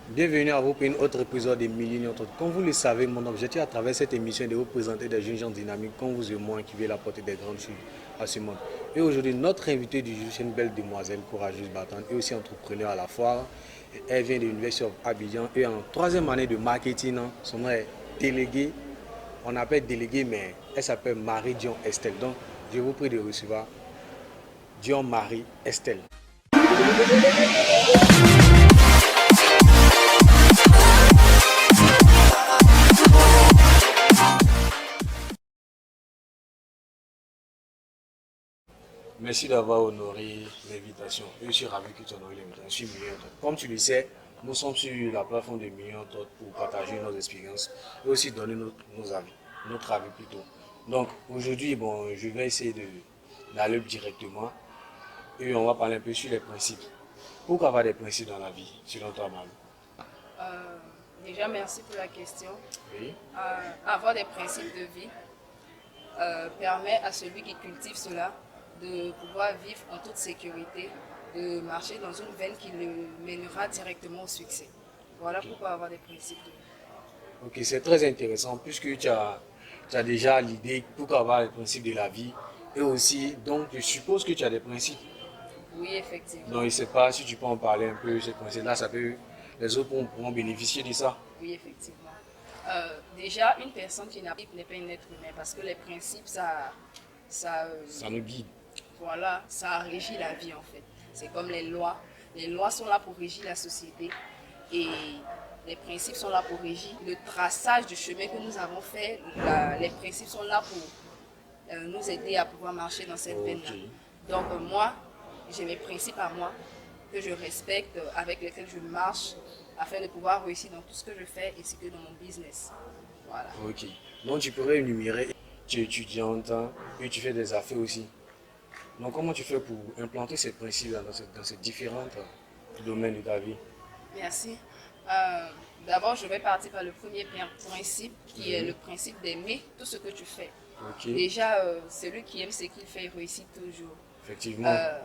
Bienvenue à vous pour un autre épisode de Millionnaires Autres. Comme vous le savez, mon objectif à travers cette émission est de vous présenter des jeunes gens dynamiques comme vous et moi qui veulent apporter des grandes choses à ce monde. Et aujourd'hui, notre invitée du jour, c'est une belle demoiselle, courageuse, battante et aussi entrepreneur à la fois. Elle vient de l'Université d'Abidjan et en troisième année de marketing. Son nom est délégué. On appelle délégué, mais elle s'appelle Marie Dion Estelle. Donc, je vous prie de recevoir Dion Marie Estelle. Merci d'avoir honoré l'invitation. Je suis ravi que tu aies honoré l'invitation. Je suis Million Autres. Comme tu le sais, nous sommes sur la plateforme de Million Autres pour partager nos expériences et aussi donner nos avis, notre avis plutôt. Donc aujourd'hui, bon, je vais essayer d'aller directement et on va parler un peu sur les principes. Pourquoi avoir des principes dans la vie, selon toi, Marie? Euh, Déjà, merci pour la question. Oui. Avoir des principes de vie permet à celui qui cultive cela de pouvoir vivre en toute sécurité, de marcher dans une veine qui le mènera directement au succès. Voilà Ok, pourquoi avoir des principes de vie. ok, c'est très intéressant puisque tu as déjà l'idée pourquoi avoir les principes de la vie et aussi, donc je suppose que tu as des principes. Oui, Donc, je effectivement. ne sais pas si tu peux en parler un peu, ces principes-là, les autres pourront bénéficier de ça. Oui, effectivement. Déjà, une personne qui n'a n'est pas un être humain parce que les principes, ça, Ça nous guide. voilà, ça régit la vie en fait. C'est comme les lois. Les lois sont là pour régir la société et les principes sont là pour régir le traçage du chemin que nous avons fait. Les principes sont là pour nous aider à pouvoir marcher dans cette Ok. veine-là. Donc moi, j'ai mes principes à moi que je respecte, avec lesquels je marche afin de pouvoir réussir dans tout ce que je fais ainsi que dans mon business. Voilà. Ok. Donc, tu pourrais énumérer, tu es étudiante hein, et tu fais des affaires aussi. Donc, comment tu fais pour implanter ces principes dans ces différents domaines de ta vie? Merci. Euh, D'abord, je vais partir par le premier principe qui est Oui. le principe d'aimer tout ce que tu fais. Ok. Déjà, celui qui aime ce qu'il fait, il réussit toujours. Effectivement. Euh,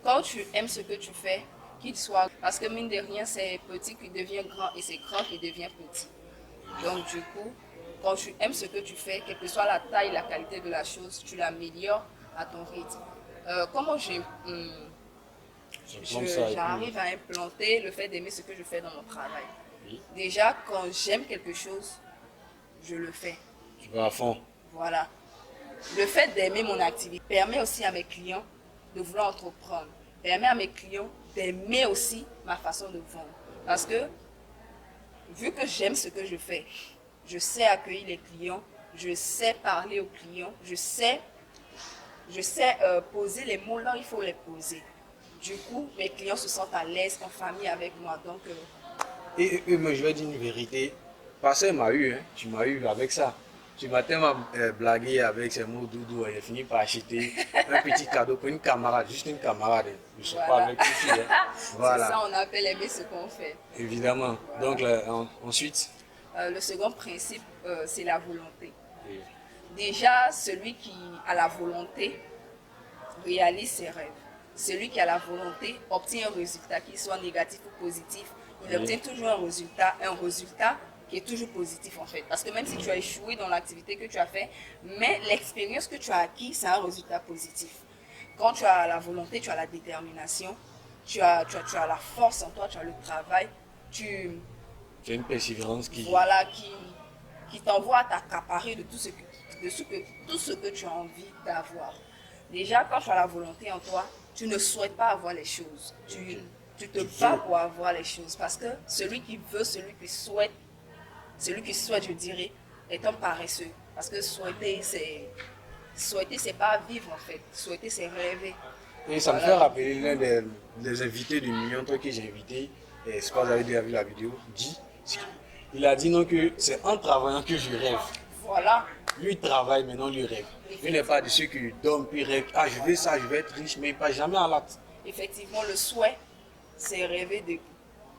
Quand tu aimes ce que tu fais, qu'il soit... Parce que mine de rien, c'est petit qui devient grand et c'est grand qui devient petit. Donc du coup, quand tu aimes ce que tu fais, quelle que soit la taille, la qualité de la chose, tu l'améliores à ton rythme. Comment C'est comme ça et puis, j'arrive à implanter le fait d'aimer ce que je fais dans mon travail? oui, Déjà, quand j'aime quelque chose, je le fais. tu vas à fond. Voilà. Le fait d'aimer mon activité permet aussi à mes clients de vouloir entreprendre. Permet à mes clients d'aimer aussi ma façon de vendre. Parce que vu que j'aime ce que je fais, je sais accueillir les clients, je sais parler aux clients, je sais poser les mots là où il faut les poser. Du coup, mes clients se sentent à l'aise en famille avec moi. Donc, Et moi, je vais dire une vérité. Passer m'a eu, hein. Tu m'as eu avec ça. Tu m'as tellement blagué avec ces mots doudou. J'ai fini par acheter un petit cadeau pour une camarade, juste une camarade. Je ne suis pas voilà. avec une fille. Hein. C'est Voilà, ça, on appelle aimer ce qu'on fait. évidemment. Voilà. Donc, ensuite, Le second principe, c'est la volonté. oui, Déjà, celui qui a la volonté réalise ses rêves. Celui qui a la volonté obtient un résultat, qu'il soit négatif ou positif. Il oui, obtient toujours un résultat qui est toujours positif en fait. Parce que même si tu as échoué dans l'activité que tu as fait, mais l'expérience que tu as acquis, c'est un résultat positif. Quand tu as la volonté, tu as la détermination, tu as la force en toi, tu as le travail, tu, j'ai une persévérance voilà, qui t'envoie à t'accaparer de tout ce que tu as envie d'avoir. Déjà, quand tu as la volonté en toi, tu ne souhaites pas avoir les choses. Ok. Tu te Tu bats veux. pour avoir les choses. Parce que celui qui veut, celui qui souhaite, je dirais, est un paresseux. Parce que souhaiter, c'est pas vivre en fait. Souhaiter, c'est rêver. Et ça me fait Voilà, donc, rappeler l'un des invités du million que j'ai invité, et je crois que vous avez déjà vu la vidéo, dit, il a dit non que c'est en travaillant que je rêve. voilà, Lui il travaille, maintenant lui rêve. Il n'est pas de ceux qui dorment puis rêvent. Ah, je veux ça, je vais être riche, mais il ne passe jamais à l'acte. effectivement, le souhait, c'est rêver debout.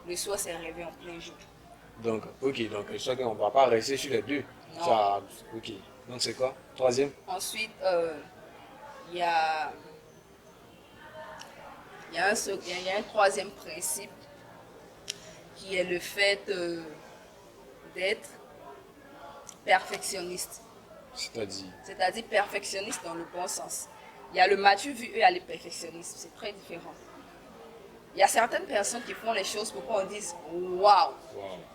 Le souhait, c'est rêver en plein jour. Donc, ok, donc je sais qu'on ne va pas rester sur les deux. Non. Ça, ok. Donc c'est quoi? Troisième? Ensuite, il y a, il y a un troisième principe qui est le fait d'être perfectionniste. C'est-à-dire perfectionniste dans le bon sens. Il y a le Mathieu vu et il y a le perfectionniste. C'est très différent. Il y a certaines personnes qui font les choses pour qu'on dise waouh,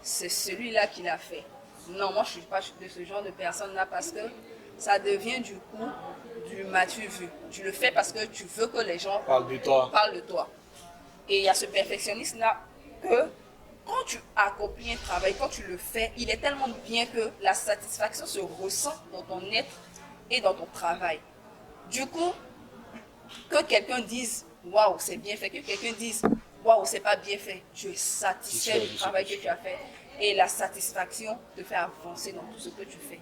c'est celui-là qui l'a fait. Non, moi je ne suis pas de ce genre de personne-là parce que ça devient du coup du Mathieu vu. Tu le fais parce que tu veux que les gens parlent de toi. Et il y a ce perfectionniste-là que quand tu accomplis un travail, quand tu le fais, il est tellement bien que la satisfaction se ressent dans ton être et dans ton travail. Du coup, que quelqu'un dise waouh, c'est bien fait, que quelqu'un dise waouh, c'est pas bien fait, tu es satisfait du travail que tu as fait et la satisfaction te fait avancer dans tout ce que tu fais.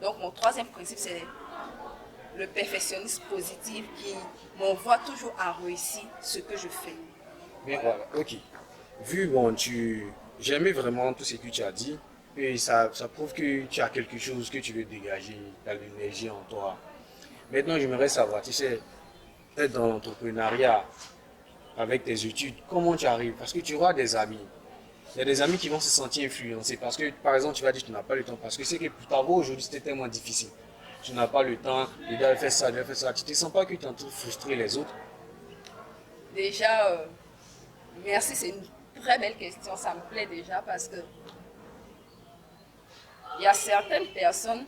Donc, mon troisième principe, c'est le perfectionnisme positif qui m'envoie toujours à réussir ce que je fais. Mais voilà, ok. J'aimais vraiment tout ce que tu as dit. Et ça prouve que tu as quelque chose que tu veux dégager, tu as l'énergie en toi. Maintenant, j'aimerais savoir, tu sais, être dans l'entrepreneuriat, avec tes études, comment tu arrives? Parce que tu auras des amis. Il y a des amis qui vont se sentir influencés parce que, par exemple, tu vas dire que tu n'as pas le temps. Parce que c'est que pour ta voix aujourd'hui, c'était tellement difficile. Tu n'as pas le temps, il doit faire ça, il doit faire ça. Tu ne te sens pas que tu es en train de frustrer les autres? Déjà, merci, c'est une très belle question. Ça me plaît déjà parce que il y a certaines personnes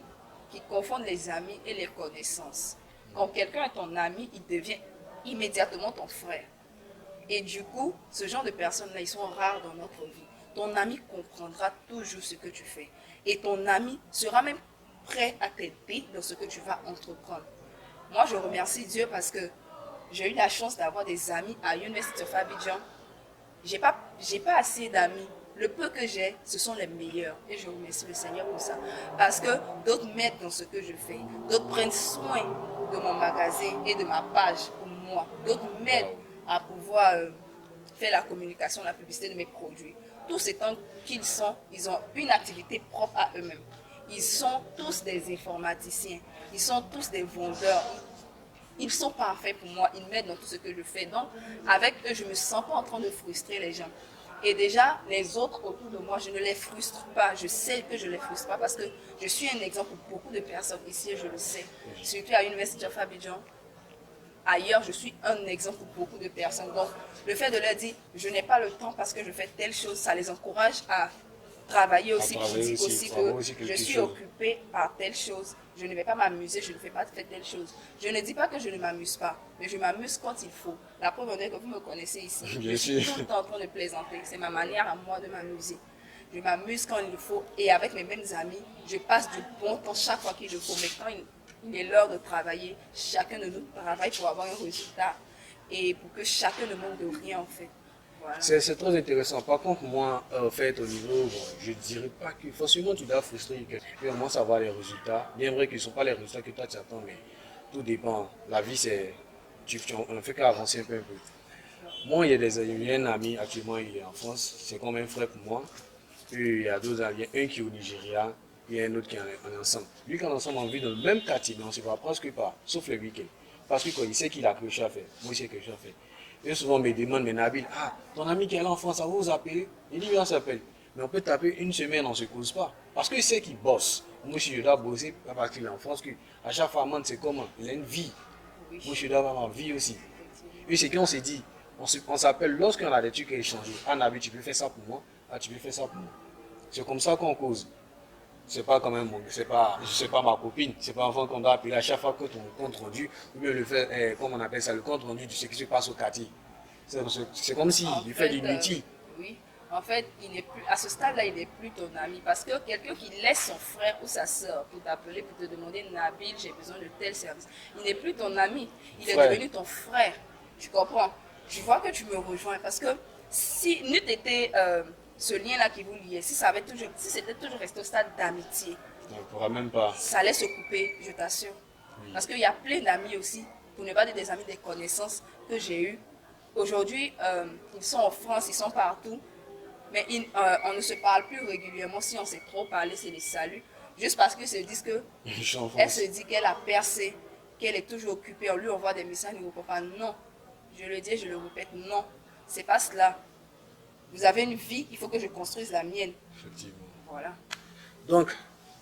qui confondent les amis et les connaissances. Quand quelqu'un est ton ami, il devient immédiatement ton frère. Et du coup, ce genre de personnes-là, ils sont rares dans notre vie. Ton ami comprendra toujours ce que tu fais. Et ton ami sera même prêt à t'aider dans ce que tu vas entreprendre. Moi, je remercie Dieu parce que j'ai eu la chance d'avoir des amis à University of Abidjan. J'ai pas assez d'amis. Le peu que j'ai, ce sont les meilleurs. Et je remercie le Seigneur pour ça. Parce que d'autres m'aident dans ce que je fais. D'autres prennent soin de mon magasin et de ma page pour moi. D'autres m'aident à pouvoir faire la communication, la publicité de mes produits. Tous étant qu'ils sont, ils ont une activité propre à eux-mêmes. Ils sont tous des informaticiens. Ils sont tous des vendeurs. Ils sont parfaits pour moi, ils m'aident dans tout ce que je fais. Donc, avec eux, je ne me sens pas en train de frustrer les gens. Et déjà, les autres autour de moi, je ne les frustre pas. Je sais que je ne les frustre pas parce que je suis un exemple pour beaucoup de personnes ici, je le sais. Surtout à l'Université of Abidjan. Ailleurs, je suis un exemple pour beaucoup de personnes. Donc, le fait de leur dire, je n'ai pas le temps parce que je fais telle chose, ça les encourage à travailler aussi, qui dit aussi que je suis occupée par telle chose, je ne vais pas m'amuser, je ne fais pas telle chose. Je ne dis pas que je ne m'amuse pas, mais je m'amuse quand il faut. La preuve en est que vous me connaissez ici, je suis tout le temps en train de plaisanter, c'est ma manière à moi de m'amuser. Je m'amuse quand il faut et avec mes mêmes amis, je passe du bon temps chaque fois qu'il le faut. Mais quand il est l'heure de travailler, chacun de nous travaille pour avoir un résultat et pour que chacun ne manque de rien en fait. Voilà. C'est très intéressant. Par contre, moi, en fait, au niveau, je ne dirais pas que forcément tu dois frustrer quelqu'un. Et au moins savoir les résultats. Bien vrai que ce ne sont pas les résultats que toi tu attends, mais tout dépend. La vie, c'est. On ne fait qu'avancer un peu. Moi, il y a un ami actuellement, il est en France. C'est comme un frère pour moi. Et il y a deux amis. Il y a un qui est au Nigeria. Il y a un autre qui est en ensemble. Lui qui est ensemble, on vit dans le même quartier, mais on ne se voit presque pas, sauf le week-end. Parce qu'il sait qu'il a quelque chose à faire. Moi, je sais quelque chose à faire. Et souvent, on me demande, mais Nabil, ton ami qui est là en France, ça va vous appeler? Il dit, oui, on s'appelle. Mais on peut taper une semaine, on ne se cause pas. Parce qu'il sait qu'il bosse. Moi, je dois bosser, pas parce qu'il est en France, à chaque fois, c'est comment? Il a une vie. Oui. Moi, je dois avoir ma vie aussi. Et c'est qu'on s'est dit, on s'appelle lorsqu'on a des trucs à échanger. Ah, Nabil, tu peux faire ça pour moi? Ah, tu peux faire ça pour moi. C'est comme ça qu'on cause. C'est pas quand même, c'est pas ma copine, c'est pas enfant qu'on doit appeler à chaque fois que ton compte rendu, ou bien le fait, comme on appelle ça, le compte rendu de ce qui se passe au quartier. C'est comme si il fait du métier. Oui, en fait, il n'est plus, à ce stade-là, il n'est plus ton ami. Parce que quelqu'un qui laisse son frère ou sa soeur pour t'appeler, pour te demander, Nabil, j'ai besoin de tel service, il n'est plus ton ami, il est devenu ton frère. Tu comprends? Je vois que tu me rejoins parce que si n'eût été ce lien-là qui vous liait, si c'était toujours resté au stade d'amitié, on ne pourra même pas. Ça allait se couper, je t'assure. Oui. Parce qu'il y a plein d'amis aussi, pour ne pas dire des amis, des connaissances que j'ai eues. Aujourd'hui, ils sont en France, ils sont partout, mais on ne se parle plus régulièrement. Si on s'est trop parlé, c'est les saluts. Juste parce qu'ils se disent que elle se dit qu'elle a percé, qu'elle est toujours occupée. On lui envoie des messages, il ne répond pas. Non, je le dis, je le répète, non, c'est pas cela. Vous avez une vie, il faut que je construise la mienne. Effectivement. Voilà. Donc,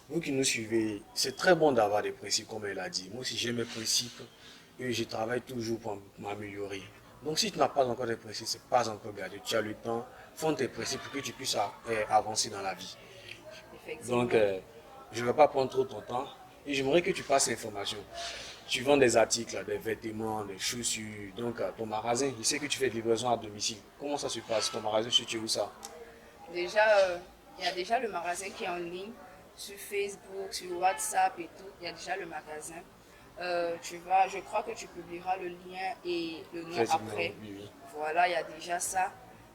vous qui nous suivez, c'est très bon d'avoir des principes, comme elle a dit. Moi aussi, j'ai mes principes et je travaille toujours pour m'améliorer. Donc, si tu n'as pas encore des principes, c'est pas encore gardé. Tu as le temps, fonde tes principes pour que tu puisses avancer dans la vie. Effectivement. Donc, je ne vais pas prendre trop ton temps et j'aimerais que tu passes l'information. Tu vends des articles, des vêtements, des chaussures. Donc, ton magasin, je sais que tu fais de livraison à domicile. Comment ça se passe? Ton magasin, tu es où ça? Déjà, il y a déjà le magasin qui est en ligne sur Facebook, sur WhatsApp et tout. Il y a déjà le magasin. Je crois que tu publieras le lien et le nom Effectivement, après. oui, oui. Voilà, il y a déjà ça.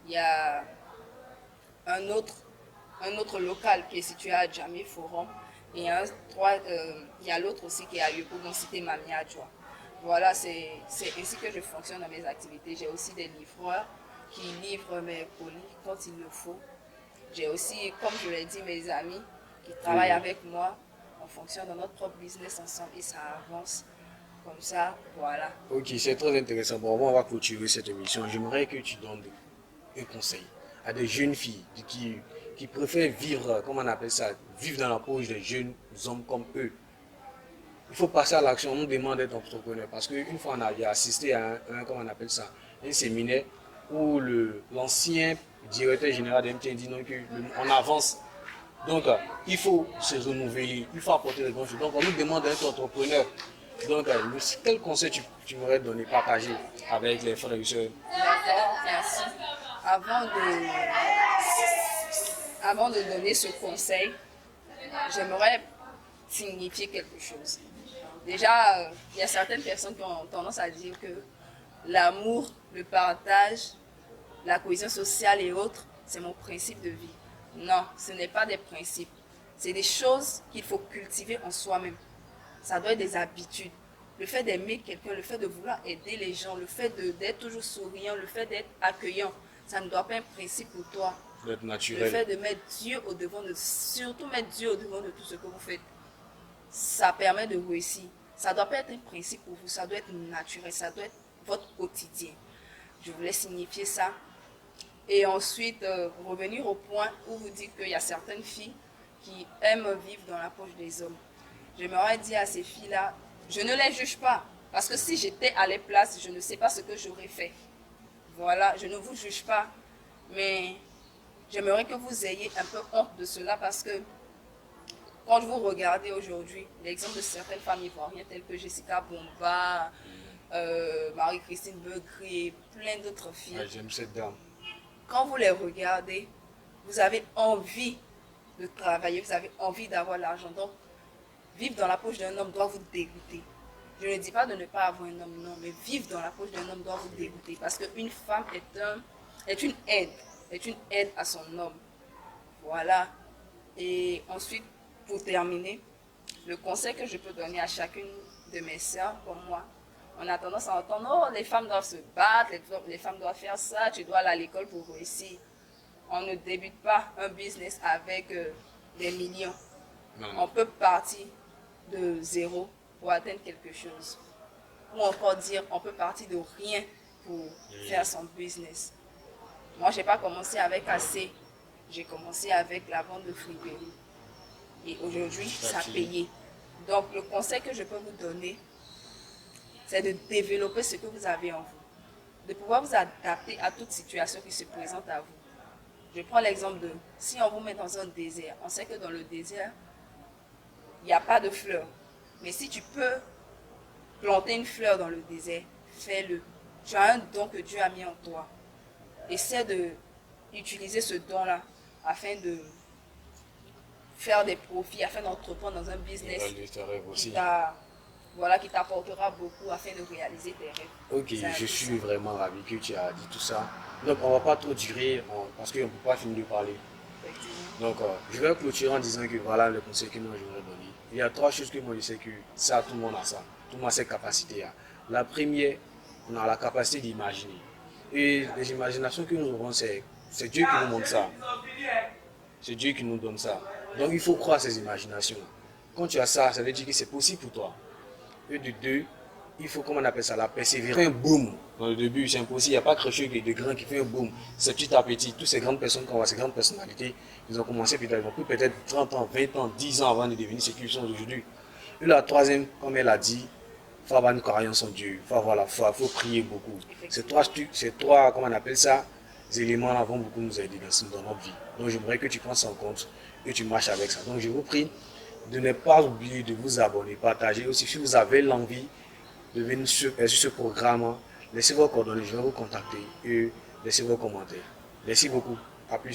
Il y a un autre local qui est situé à Djamé Forum. Et il y a l'autre aussi qui est à Yopougon, cité Mamia Adjoa. Voilà, c'est ainsi que je fonctionne dans mes activités. J'ai aussi des livreurs qui livrent mes colis quand il le faut. J'ai aussi, comme je l'ai dit, mes amis qui travaillent avec moi. On fonctionne dans notre propre business ensemble et ça avance. Comme ça, voilà. Ok, c'est très intéressant. Bon, on va clôturer cette émission. J'aimerais que tu donnes un conseil à des jeunes filles qui préfèrent vivre, comment on appelle ça, vivre dans la poche des jeunes hommes comme eux. Il faut passer à l'action. On nous demande d'être entrepreneur parce qu'une fois, on a assisté à comment on appelle ça, un séminaire où l'ancien directeur général de MTN dit non, qu'on avance. Donc, il faut se renouveler, il faut apporter des bonnes choses. Donc, on nous demande d'être entrepreneur. Donc, quel conseil tu m'aurais donné, partager avec les frères et sœurs? D'accord, merci. Avant de donner ce conseil, j'aimerais signifier quelque chose. Déjà, il y a certaines personnes qui ont tendance à dire que l'amour, le partage, la cohésion sociale et autres, c'est mon principe de vie. Non, ce n'est pas des principes. C'est des choses qu'il faut cultiver en soi-même. Ça doit être des habitudes. Le fait d'aimer quelqu'un, le fait de vouloir aider les gens, le fait d'être toujours souriant, le fait d'être accueillant, ça ne doit pas être un principe pour toi. D'être Le naturel. fait de mettre Dieu au devant surtout mettre Dieu au devant de tout ce que vous faites, ça permet de réussir. Ça ne doit pas être un principe pour vous, ça doit être naturel, ça doit être votre quotidien. Je voulais signifier ça. Et ensuite, revenir au point où vous dites qu'il y a certaines filles qui aiment vivre dans la poche des hommes. J'aimerais dire à ces filles-là, je ne les juge pas. Parce que si j'étais à leur place, je ne sais pas ce que j'aurais fait. Voilà, je ne vous juge pas. Mais j'aimerais que vous ayez un peu honte de cela parce que quand vous regardez aujourd'hui l'exemple de certaines femmes ivoiriennes telles que Jessica Bomba, Marie-Christine Beugri et plein d'autres filles, Ah, j'aime cette dame. quand vous les regardez, vous avez envie de travailler, vous avez envie d'avoir l'argent. Donc, vivre dans la poche d'un homme doit vous dégoûter. Je ne dis pas de ne pas avoir un homme, non, mais vivre dans la poche d'un homme doit vous dégoûter. Parce qu'une femme est une aide à son homme. Voilà. Et ensuite, pour terminer, le conseil que je peux donner à chacune de mes sœurs, comme moi, on a tendance à entendre, oh, les femmes doivent se battre, les femmes doivent faire ça, tu dois aller à l'école pour réussir. On ne débute pas un business avec des millions. Non. On peut partir de zéro pour atteindre quelque chose. Ou encore dire, on peut partir de rien pour faire son business. Moi, je n'ai pas commencé avec assez. J'ai commencé avec la vente de friperies. Et aujourd'hui, ça a payé. Donc, le conseil que je peux vous donner, c'est de développer ce que vous avez en vous. De pouvoir vous adapter à toute situation qui se présente à vous. Je prends l'exemple de, si on vous met dans un désert, on sait que dans le désert, il n'y a pas de fleurs. Mais si tu peux planter une fleur dans le désert, fais-le. Tu as un don que Dieu a mis en toi. Essaie d'utiliser ce don-là afin de faire des profits, afin d'entreprendre dans un business qui t'apportera beaucoup afin de réaliser tes rêves. Ok, je suis vraiment ravi que tu as dit tout ça. Donc, on ne va pas trop durer parce qu'on ne peut pas finir de parler. Donc, je vais clôturer en disant que voilà le conseil que moi je voudrais donner. Il y a 3 choses que moi je sais que ça, tout le monde a ça. Tout le monde a cette capacité-là. La première, on a la capacité d'imaginer. Et les imaginations que nous aurons, c'est Dieu qui nous montre ça. C'est Dieu qui nous donne ça. Donc, il faut croire à ces imaginations. Quand tu as ça, ça veut dire que c'est possible pour toi. Et de 2, il faut, comment on appelle ça, la persévérance. Un boom. Dans le début, c'est impossible. Il n'y a pas Crécheux de grand qui fait un boom. C'est petit à petit. Toutes ces grandes personnes qu'on voit, ces grandes personnalités, ils ont commencé peut-être 30 ans, 20 ans, 10 ans avant de devenir ce qu'ils sont aujourd'hui. Et la troisième, comme elle a dit, il faut avoir une croyance en Dieu. Il faut avoir la foi. Il faut prier beaucoup. Ces trois, comment on appelle ça, éléments-là vont beaucoup nous aider dans notre vie. Donc j'aimerais que tu prennes ça en compte et tu marches avec ça. Donc je vous prie de ne pas oublier de vous abonner, partager aussi si vous avez l'envie de venir sur ce programme. Laissez vos coordonnées, je vais vous contacter et laissez vos commentaires. Merci beaucoup. À plus.